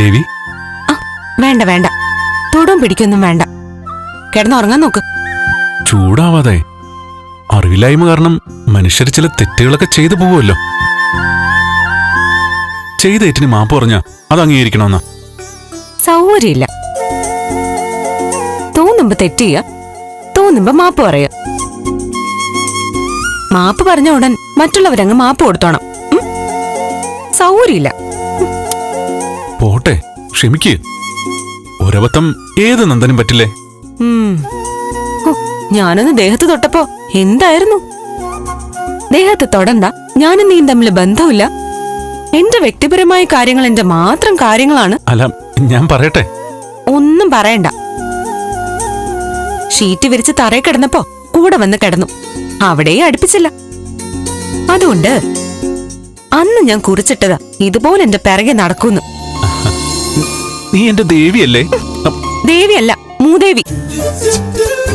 ദേവി, ആ വേണ്ട വേണ്ട, തൊടും പിടിക്കൊന്നും വേണ്ട. കിടന്നുറങ്ങാൻ നോക്ക്. ചൂടാവാതെ. അറിവില്ലായ്മ കാരണം മനുഷ്യർ ചില തെറ്റുകളൊക്കെ ചെയ്തു പോവുമല്ലോ. ചെയ്ത തെറ്റിന് മാപ്പ് പറഞ്ഞാ അത് അംഗീകരിക്കണമെന്നാ? സൗകര്യമില്ല. തോന്നുമ്പോ തെറ്റ് ചെയ്യ, തോന്നുമ്പോ മാപ്പ് പറയ. മാപ്പ് പറഞ്ഞ ഉടൻ മറ്റുള്ളവരങ്ങ് മാപ്പ് കൊടുത്തോണം. സൗകര്യമില്ല. പോട്ടെ, ക്ഷമിക്ക്. ഒരബദ്ധം ഏത് നന്ദനും പറ്റില്ലേ? ഞാനൊന്ന് ദേഹത്ത് തൊട്ടപ്പോ എന്തായിരുന്നു? ദേഹത്ത് തൊടണ്ട, ഞാനും നീയും തമ്മിൽ ബന്ധമില്ല. എന്റെ വ്യക്തിപരമായ കാര്യങ്ങൾ എന്റെ മാത്രം കാര്യങ്ങളാണ്. അല്ല, ഞാൻ പറയട്ടെ. ഒന്നും പറയണ്ട. ഷീറ്റ് വിരിച്ച് തറയിൽ കിടന്നപ്പോ കൂടെ വന്ന് കിടന്നു, അവിടെ അടുപ്പിച്ചില്ല. അതുകൊണ്ട് അന്ന് ഞാൻ കുറിച്ചിട്ടതാ ഇതുപോലെ എന്റെ പിറകെ നടക്കൂന്ന്. നീ എന്റെ ദേവിയല്ലേ? ദേവിയല്ല, മൂദേവി.